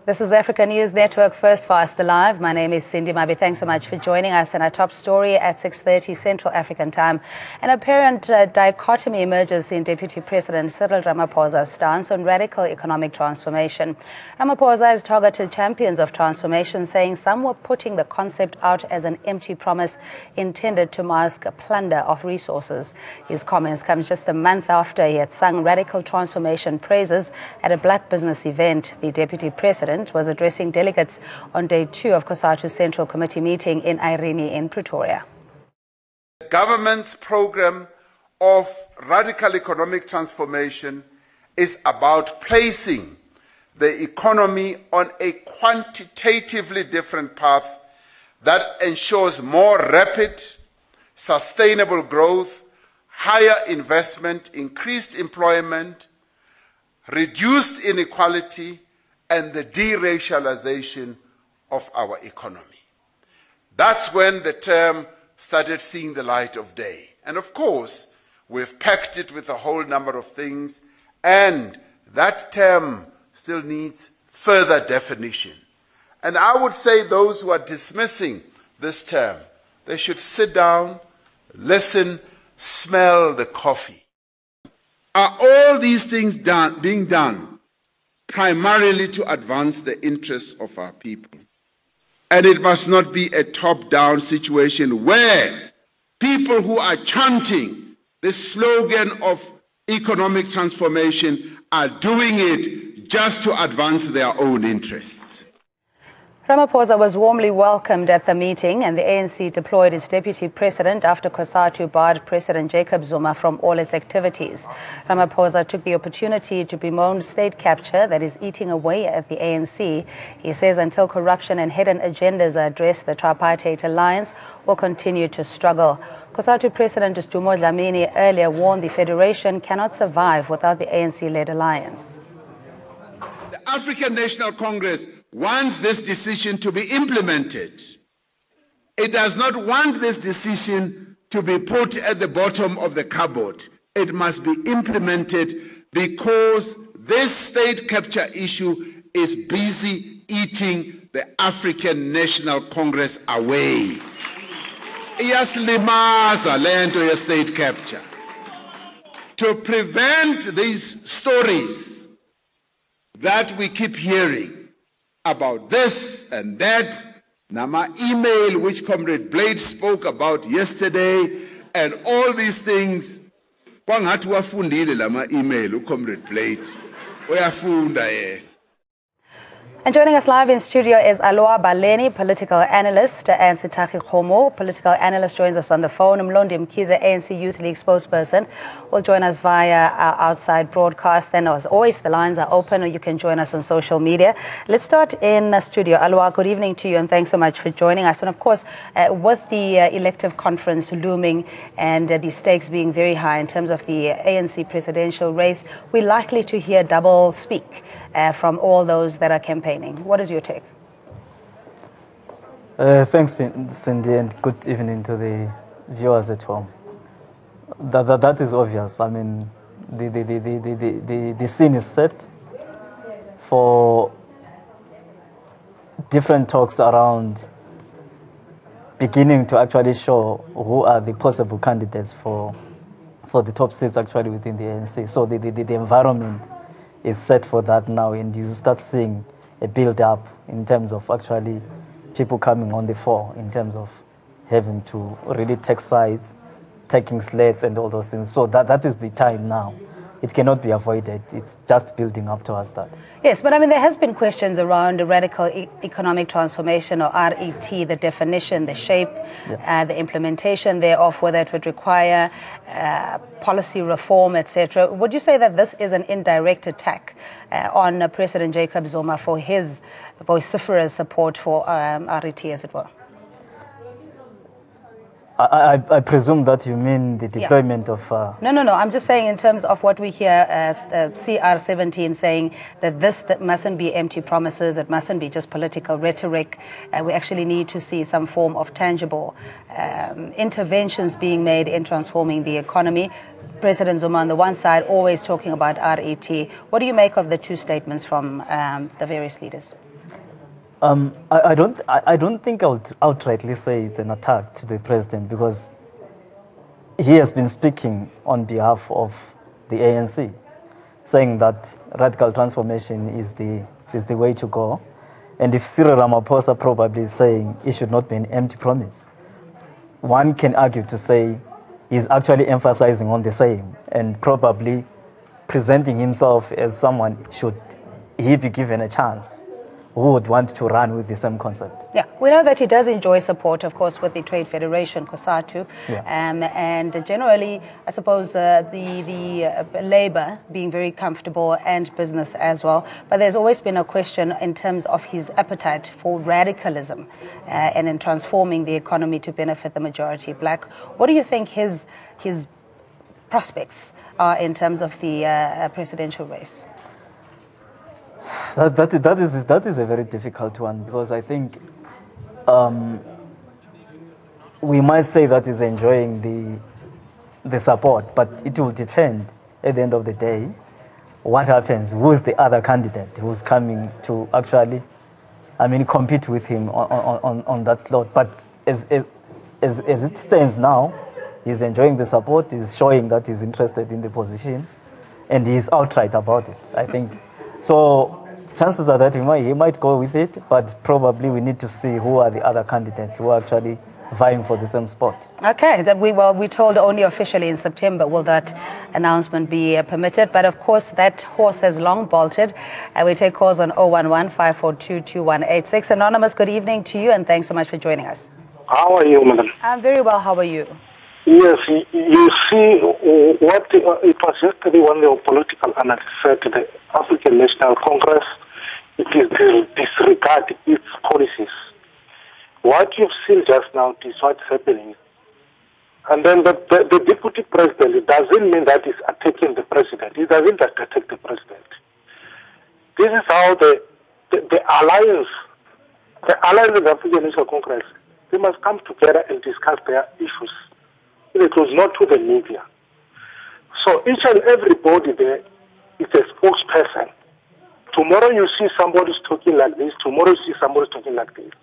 This is Africa News Network First Fast Live. My name is Cindy Mabi. Thanks so much for joining us. And our top story at 6:30 Central African Time. An apparent dichotomy emerges in Deputy President Cyril Ramaphosa's stance on radical economic transformation. Ramaphosa has targeted champions of transformation, saying some were putting the concept out as an empty promise intended to mask a plunder of resources. His comments come just a month after he had sung radical transformation praises at a black business event. The Deputy President was addressing delegates on day 2 of COSATU's Central Committee meeting in Irene in Pretoria. The government's program of radical economic transformation is about placing the economy on a quantitatively different path that ensures more rapid, sustainable growth, higher investment, increased employment, reduced inequality, and the deracialization of our economy. That's when the term started seeing the light of day. And of course, we've packed it with a whole number of things, and that term still needs further definition. And I would say those who are dismissing this term, they should sit down, listen, smell the coffee. Are all these things being done primarily to advance the interests of our people? And it must not be a top-down situation where people who are chanting the slogan of economic transformation are doing it just to advance their own interests. Ramaphosa was warmly welcomed at the meeting, and the ANC deployed its deputy president after COSATU barred President Jacob Zuma from all its activities. Ramaphosa took the opportunity to bemoan state capture that is eating away at the ANC. He says until corruption and hidden agendas are addressed, the tripartite alliance will continue to struggle. COSATU President Dumo Dlamini earlier warned the federation cannot survive without the ANC-led alliance. The African National Congress wants this decision to be implemented. It does not want this decision to be put at the bottom of the cupboard. It must be implemented because this state capture issue is busy eating the African National Congress away. Iyasilimaza lento ye state capture. To prevent these stories that we keep hearing about this and that, Nama email which Comrade Blade spoke about yesterday, and all these things. Kwangathi wafundile lama email uComrade Blade. Uyafunda ye. And joining us live in studio is Aloa Baleni, political analyst, and Sitahi Khomo, political analyst, joins us on the phone. Mlondi Mkize, ANC Youth League spokesperson, will join us via our outside broadcast. And as always, the lines are open, or you can join us on social media. Let's start in studio. Aloa, good evening to you, and thanks so much for joining us. And of course, with the elective conference looming and the stakes being very high in terms of the ANC presidential race, we're likely to hear double speak from all those that are campaigning. What is your take? Thanks, Cindy, and good evening to the viewers at home. That is obvious. I mean, the scene is set for different talks around beginning to actually show who are the possible candidates for the top seats actually within the ANC. So the environment is set for that now, and you start seeing a build-up in terms of actually people coming on the fore, in terms of having to really take sides, taking slates and all those things. So that is the time now. It cannot be avoided. It's just building up towards that. Yes, but I mean, there has been questions around the radical economic transformation, or RET, the definition, the shape, the implementation thereof, whether it would require policy reform, etc. Would you say that this is an indirect attack on President Jacob Zuma for his vociferous support for RET, as it were? I presume that you mean the deployment of... No. I'm just saying in terms of what we hear CR17 saying that this mustn't be empty promises, it mustn't be just political rhetoric. We actually need to see some form of tangible interventions being made in transforming the economy. President Zuma on the one side always talking about RET. What do you make of the two statements from the various leaders? I don't think I would outrightly say it's an attack to the president, because he has been speaking on behalf of the ANC, saying that radical transformation is the way to go. And if Cyril Ramaphosa probably is saying it should not be an empty promise, one can argue to say he's actually emphasizing on the same and probably presenting himself as someone, should he be given a chance, who would want to run with the same concept. Yeah, we know that he does enjoy support, of course, with the Trade Federation, COSATU, Yeah. And generally, I suppose, the Labour being very comfortable and business as well. But there's always been a question in terms of his appetite for radicalism and in transforming the economy to benefit the majority black. What do you think his prospects are in terms of the presidential race? That is a very difficult one, because I think we might say that he's enjoying the support, but it will depend at the end of the day what happens. Who's the other candidate who's coming to actually, compete with him on that slot? But as it stands now, he's enjoying the support. He's showing that he's interested in the position, and he's outright about it, I think. So chances are that he might go with it, but probably we need to see who are the other candidates who are actually vying for the same spot. Okay, we told only officially in September will that announcement be permitted, but of course that horse has long bolted. We take calls on 011-542-2186. Anonymous, good evening to you, and thanks so much for joining us. How are you, madam? I'm very well. How are you? Yes, you see, what it was yesterday when the political analyst said the African National Congress, it is disregard its policies. What you've seen just now is what's happening. And then the deputy president, it doesn't mean that he's attacking the president. He doesn't just attack the president. This is how the alliance of the African National Congress, they must come together and discuss their issues. It was not to the media. So each and everybody there is a spokesperson. Tomorrow you see somebody talking like this, tomorrow you see somebody talking like this.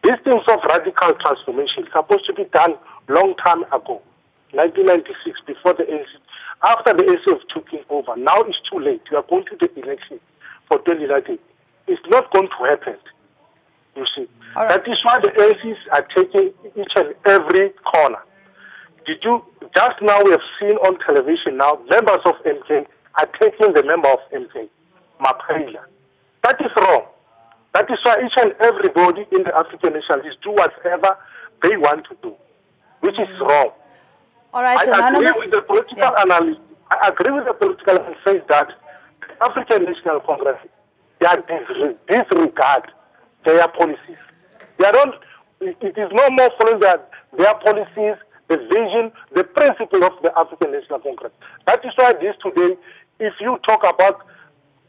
These things of radical transformation supposed to be done long time ago, 1996, before the ANC. After the ANC have taken over, now it's too late. You are going to the election for 2019. It's not going to happen, you see. Right. That is why the ANCs are taking each and every corner. Just now we have seen on television now, members of MK are taking the member of MK, Mapaila. That is wrong. That is why each and everybody in the African nationalists do whatever they want to do, which is wrong. All right, I agree with the political analyst. I agree with the political analyst says that the African National Congress, they are disregard their policies. They don't. It is no more following their policies, the vision, the principle of the African National Congress. That is why this today, if you talk about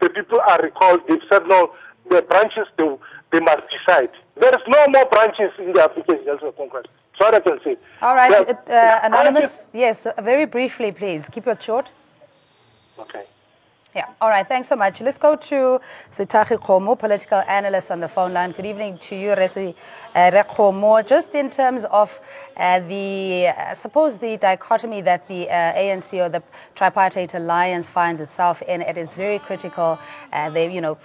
the people are recalled, they've said no, the branches, they must decide. There is no more branches in the African National Congress. So I can say. All right, Anonymous, yes, very briefly, please. Keep it short. Okay. Yeah, all right, thanks so much. Let's go to Sitahi Khomo, political analyst on the phone line. Good evening to you, Resi Khomo. Just in terms of suppose the dichotomy that the ANC or the tripartite alliance finds itself in, it is very critical.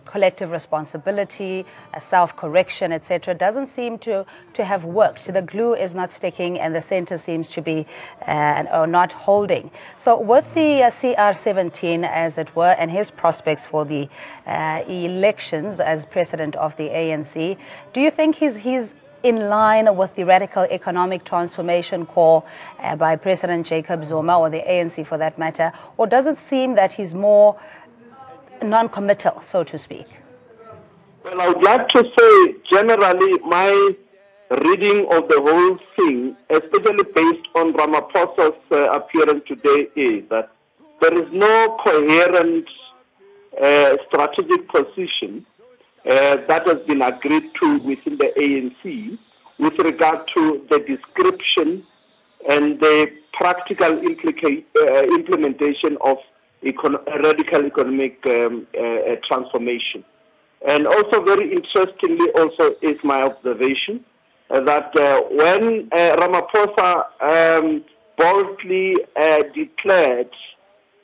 Collective responsibility, self-correction, etc., doesn't seem to have worked. The glue is not sticking, and the center seems to be not holding. So with the CR17, as it were, and his prospects for the elections as president of the ANC, do you think he's in line with the radical economic transformation call by President Jacob Zuma, or the ANC for that matter, or does it seem that he's more non-committal, so to speak? Well, I would like to say, generally, my reading of the whole thing, especially based on Ramaphosa's appearance today, is that there is no coherent strategic position that has been agreed to within the ANC with regard to the description and the practical implementation of radical economic transformation. And also very interestingly also is my observation that when Ramaphosa boldly declared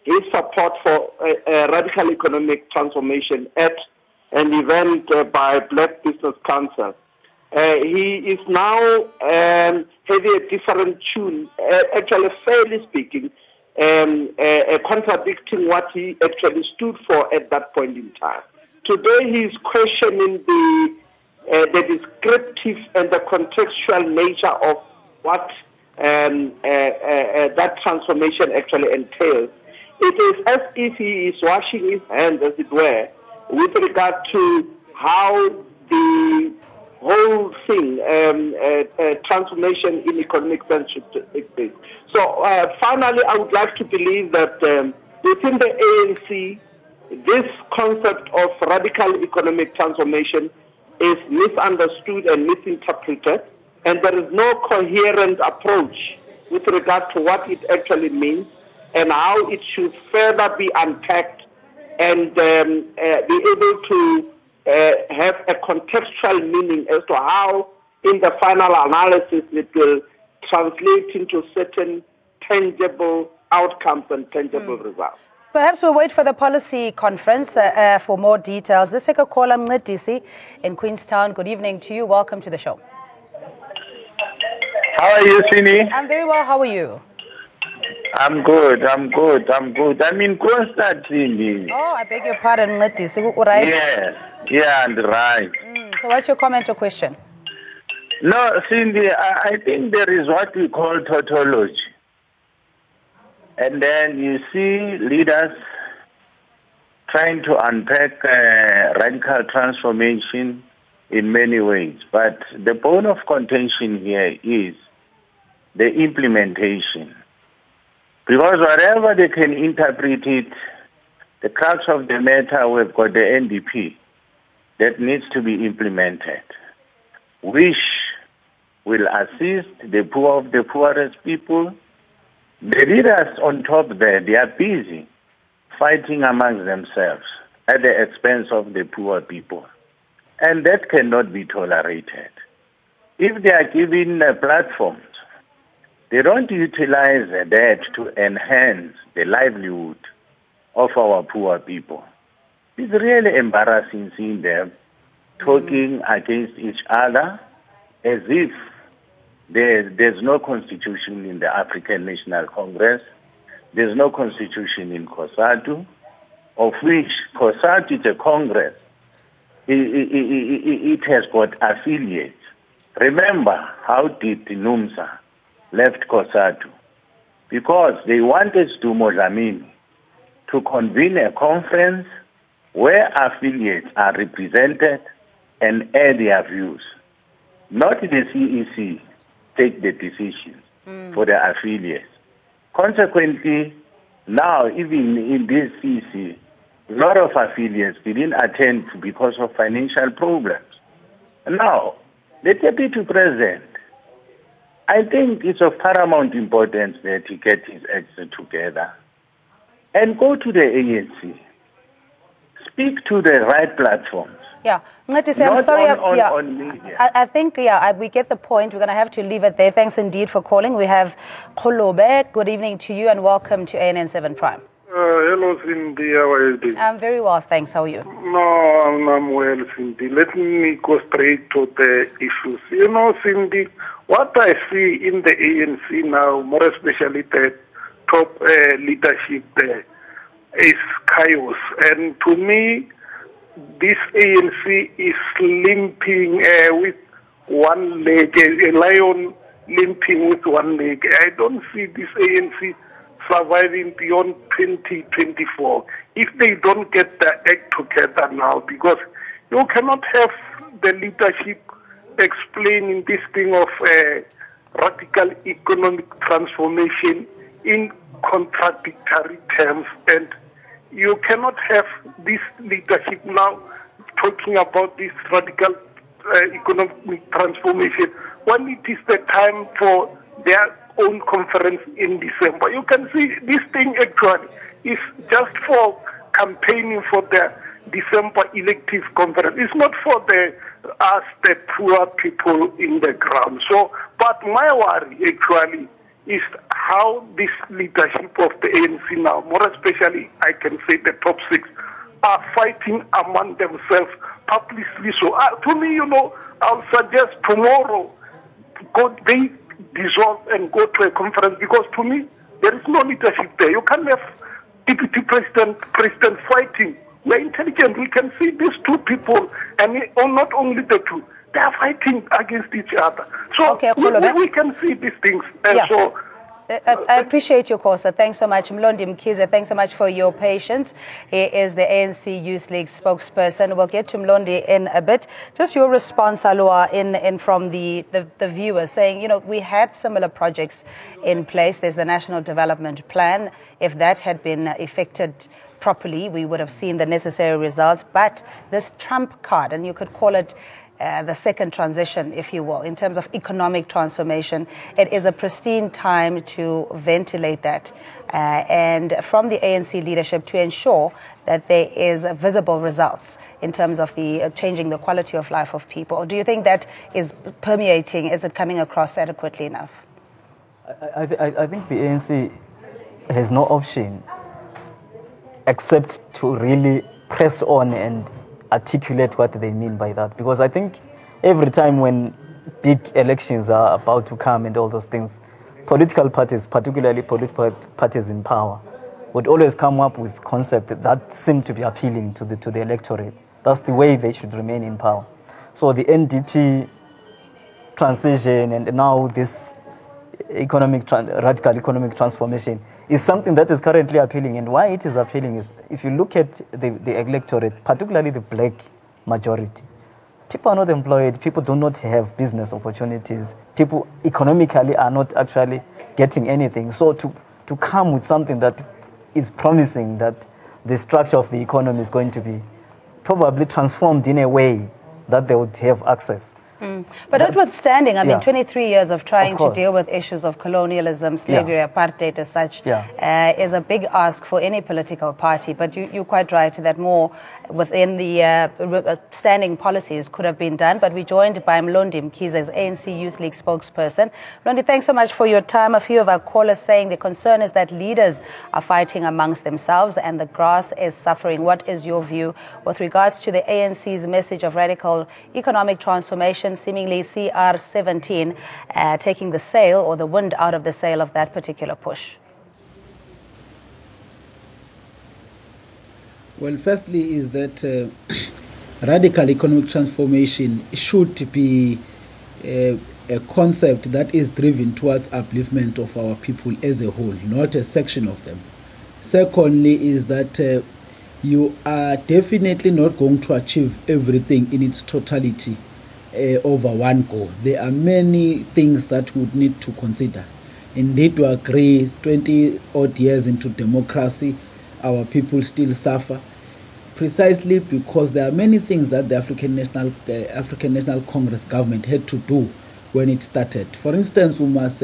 his support for radical economic transformation at an event by Black Business Council, he is now having a different tune, actually fairly speaking, contradicting what he actually stood for at that point in time. Today he is questioning the descriptive and the contextual nature of what that transformation actually entails. It is as if he is washing his hands, as it were, with regard to how the whole thing, transformation in economic sense should take place. So finally, I would like to believe that within the ANC, this concept of radical economic transformation is misunderstood and misinterpreted, and there is no coherent approach with regard to what it actually means and how it should further be unpacked and be able to have a contextual meaning as to how, in the final analysis, it will translate into certain tangible outcomes and tangible results. Perhaps we'll wait for the policy conference for more details. Let's take a call. I'm Mncedisi in Queenstown. Good evening to you. Welcome to the show. How are you, Sini? I'm very well. How are you? I'm good. I'm in Constantine. Oh, I beg your pardon, Mncedisi. Right? Yeah, and right. So what's your comment or question? No, Cindy, I think there is what we call tautology. And then you see leaders trying to unpack radical transformation in many ways. But the bone of contention here is the implementation. Because wherever they can interpret it, the crux of the matter, we've got the NDP that needs to be implemented, which will assist the poor of the poorest people. The leaders on top there, they are busy fighting amongst themselves at the expense of the poor people. And that cannot be tolerated. If they are given platforms, they don't utilize that to enhance the livelihood of our poor people. It's really embarrassing seeing them talking against each other as if there's no constitution in the African National Congress. There's no constitution in COSATU, of which COSATU is a Congress. It has got affiliates. Remember how did NUMSA left COSATU? Because they wanted Dumo Dlamini to convene a conference where affiliates are represented and air their views. Not the CEC take the decisions for the affiliates. Consequently, now even in this CEC, a lot of affiliates didn't attend because of financial problems. Now, the Deputy President, I think it's of paramount importance that he get his acts together and go to the ANC. Speak to the right platforms. Yeah, Mncedisi, I'm sorry. I think, we get the point. We're going to have to leave it there. Thanks indeed for calling. We have Kholobe. Good evening to you and welcome to ANN7 Prime. Hello, Cindy. How are you doing? I'm very well, thanks. How are you? No, I'm well, Cindy. Let me go straight to the issues. You know, Cindy, what I see in the ANC now, more especially the top leadership there, is chaos. And to me, this ANC is limping with one leg, a lion limping with one leg. I don't see this ANC surviving beyond 2024 if they don't get the act together now, because you cannot have the leadership explaining this thing of radical economic transformation in contradictory terms, and you cannot have this leadership now talking about this radical economic transformation when it is the time for their own conference in December. You can see this thing actually is just for campaigning for their December elective conference. It's not for us, the poor people in the ground. So, but my worry actually is how this leadership of the ANC now, more especially, I can say the top 6, are fighting among themselves publicly. So, to me, I'll suggest tomorrow they dissolve and go to a conference, because to me, there is no leadership there. You can't have deputy president fighting. We're intelligent. We can see these two people, and not only the two, they are fighting against each other. So okay, we can see these things. So I appreciate your call, sir. Thanks so much. Mlondi Mkhize, thanks so much for your patience. He is the ANC Youth League spokesperson. We'll get to Mlondi in a bit. Just your response, Alua, in from the viewers saying, we had similar projects in place. There's the National Development Plan. If that had been effected properly, we would have seen the necessary results. But this trump card, and you could call it the second transition, if you will, in terms of economic transformation, it is a pristine time to ventilate that and from the ANC leadership to ensure that there is visible results in terms of the changing the quality of life of people. Do you think that is permeating? Is it coming across adequately enough? I think the ANC has no option except to really press on and articulate what they mean by that. Because I think every time when big elections are about to come and all those things, political parties, particularly political parties in power, would always come up with concepts that seem to be appealing to the electorate. That's the way they should remain in power. So the NDP transition and now this radical economic transformation is something that is currently appealing. And why it is appealing is, if you look at the electorate, particularly the black majority, people are not employed, people do not have business opportunities, people economically are not actually getting anything. So to come with something that is promising that the structure of the economy is going to be probably transformed in a way that they would have access. But notwithstanding, I mean, 23 years of trying to deal with issues of colonialism, slavery, apartheid as such, is a big ask for any political party. But you're quite right that more within the standing policies could have been done. But we're joined by Mlondi Mkhize, ANC Youth League spokesperson. Mlondi, thanks so much for your time. A few of our callers saying the concern is that leaders are fighting amongst themselves and the grass is suffering. What is your view with regards to the ANC's message of radical economic transformation, seemingly CR17 taking the sail or the wind out of the sail of that particular push? Well, firstly is that radical economic transformation should be a concept that is driven towards upliftment of our people as a whole, not a section of them. Secondly is that you are definitely not going to achieve everything in its totality over one go. There are many things that we would need to consider. Indeed, to agree, 20 odd years into democracy, our people still suffer, precisely because there are many things that the African National Congress government had to do when it started. For instance, we must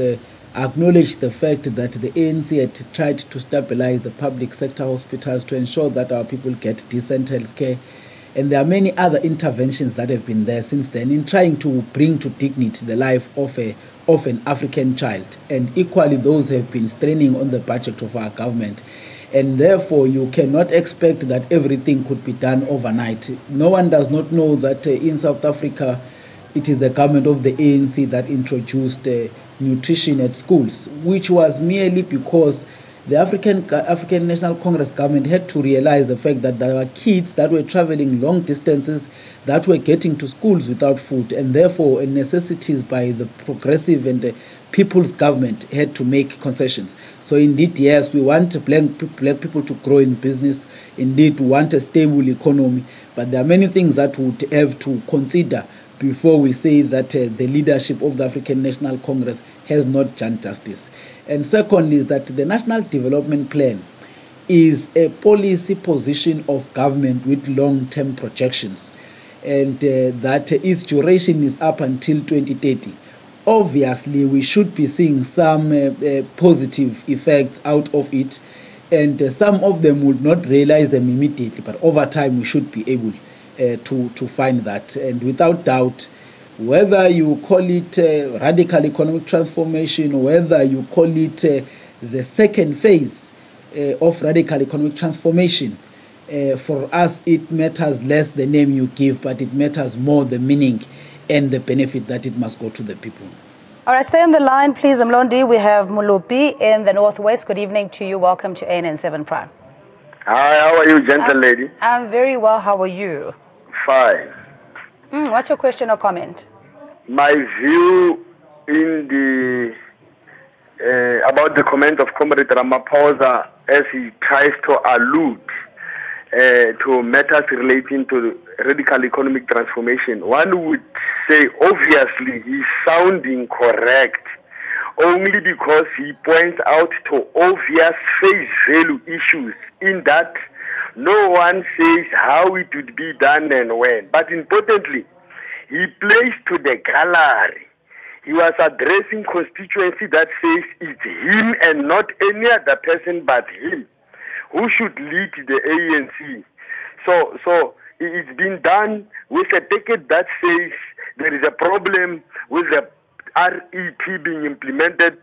acknowledge the fact that the ANC had tried to stabilize the public sector hospitals to ensure that our people get decent health care. And there are many other interventions that have been there since then in trying to bring to dignity the life of an African child. And equally, those have been straining on the budget of our government. And therefore, you cannot expect that everything could be done overnight. No one does not know that in South Africa, it is the government of the ANC that introduced nutrition at schools, which was merely because the African National Congress government had to realize the fact that there were kids that were traveling long distances that were getting to schools without food, and therefore necessities by the progressive and the people's government had to make concessions. So indeed, yes, we want black people to grow in business. Indeed, we want a stable economy, but there are many things that we would have to consider before we say that the leadership of the African National Congress has not done justice. And secondly is that the National Development Plan is a policy position of government with long-term projections, and that its duration is up until 2030. Obviously, we should be seeing some positive effects out of it, and some of them would not realize them immediately, but over time we should be able to find that. And without doubt, whether you call it radical economic transformation, whether you call it the second phase of radical economic transformation, for us it matters less the name you give, but it matters more the meaning and the benefit that it must go to the people. All right, stay on the line, please, Mlondi. We have Mulupi in the Northwest. Good evening to you. Welcome to ANN7 Prime. Hi, how are you, gentle lady? I'm very well. How are you? Fine. What's your question or comment? My view in the about the comment of Comrade Ramaphosa as he tries to allude to matters relating to radical economic transformation. One would say, obviously, he's sounding correct only because he points out to obvious face value issues in that no one says how it would be done and when. But importantly, he plays to the gallery. He was addressing constituency that says it's him and not any other person but him who should lead the ANC. So it's been done with a ticket that says there is a problem with the REP being implemented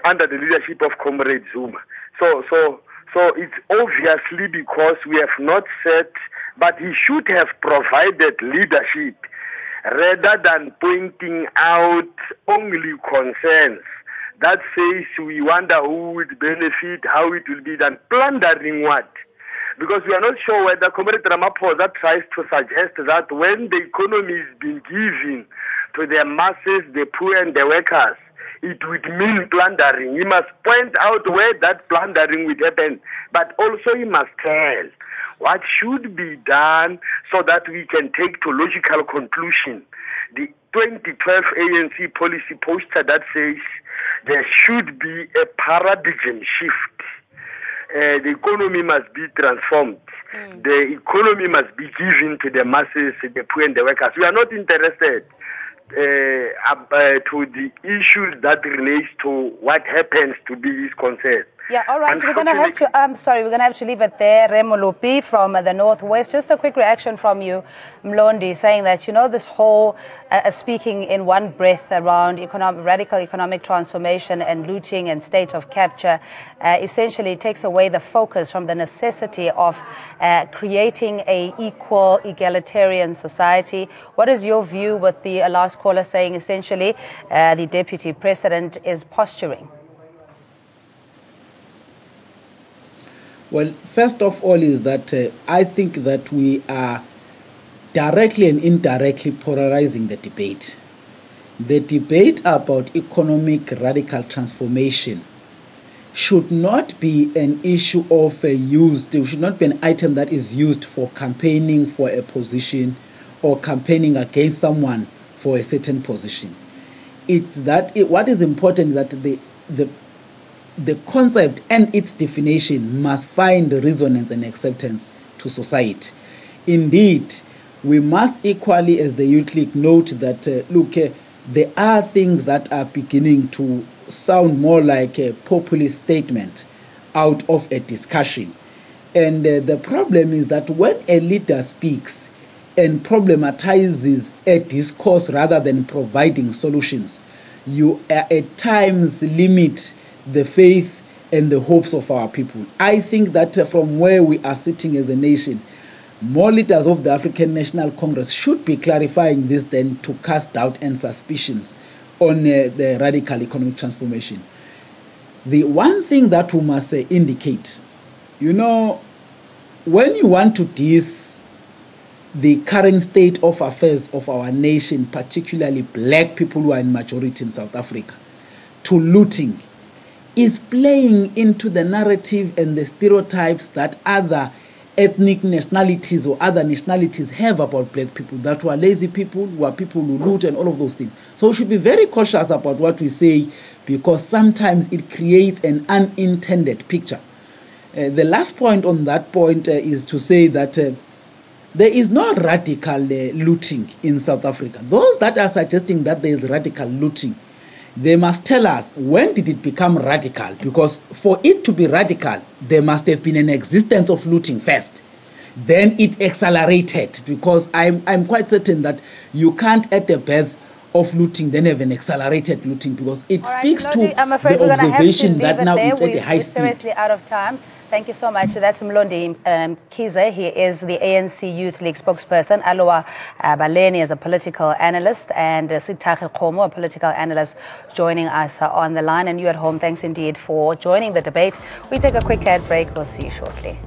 under the leadership of Comrade Zuma. So it's obviously because we have not set, but he should have provided leadership rather than pointing out only concerns that says we wonder who would benefit, how it will be done, plundering what? Because we are not sure whether Comrade Ramaphosa tries to suggest that when the economy is being given to the masses, the poor and the workers, it would mean plundering. He must point out where that plundering would happen, but also he must tell what should be done so that we can take to logical conclusion the 2012 ANC policy poster that says there should be a paradigm shift. The economy must be transformed. The economy must be given to the masses, the poor and the workers. We are not interested to the issues that relates to what happens to be his concern. Yeah, all right. We're going to have to, we're going to have to leave it there. Remolupi from the Northwest. Just a quick reaction from you, Mlondi, saying that, you know, this whole speaking in one breath around radical economic transformation and looting and state of capture essentially takes away the focus from the necessity of creating a equal, egalitarian society. What is your view with the last caller saying essentially the deputy president is posturing? Well, first of all is that I think that we are directly and indirectly polarizing the debate. The debate about economic radical transformation should not be an issue of should not be an item that is used for campaigning for a position or campaigning against someone for a certain position. It's that what is important is that the concept and its definition must find resonance and acceptance to society. Indeed, we must equally, as the Youth League, note that, there are things that are beginning to sound more like a populist statement out of a discussion. And the problem is that when a leader speaks and problematizes a discourse rather than providing solutions, you at times limit the faith and the hopes of our people. I think that from where we are sitting as a nation, more leaders of the African National Congress should be clarifying this than to cast doubt and suspicions on the radical economic transformation. The one thing that we must indicate, you know, when you want to diss the current state of affairs of our nation, particularly black people who are in majority in South Africa, to looting, is playing into the narrative and the stereotypes that other ethnic nationalities or other nationalities have about black people, that we are lazy people, we are people who loot and all of those things. So we should be very cautious about what we say, because sometimes it creates an unintended picture. The last point on that point is to say that there is no radical looting in South Africa. Those that are suggesting that there is radical looting They must tell us, when did it become radical? Because for it to be radical, there must have been an existence of looting first. Then it accelerated, because I'm quite certain that you can't, at the birth of looting, then have an accelerated looting, because it speaks to the observation that now it's at a high we're speed. Seriously out of time. Thank you so much. That's Mlondi Kize. He is the ANC Youth League spokesperson. Aloha Baleni is a political analyst, and Sitake Khomo, a political analyst, joining us on the line. And you at home, thanks indeed for joining the debate. We take a quick ad break. We'll see you shortly.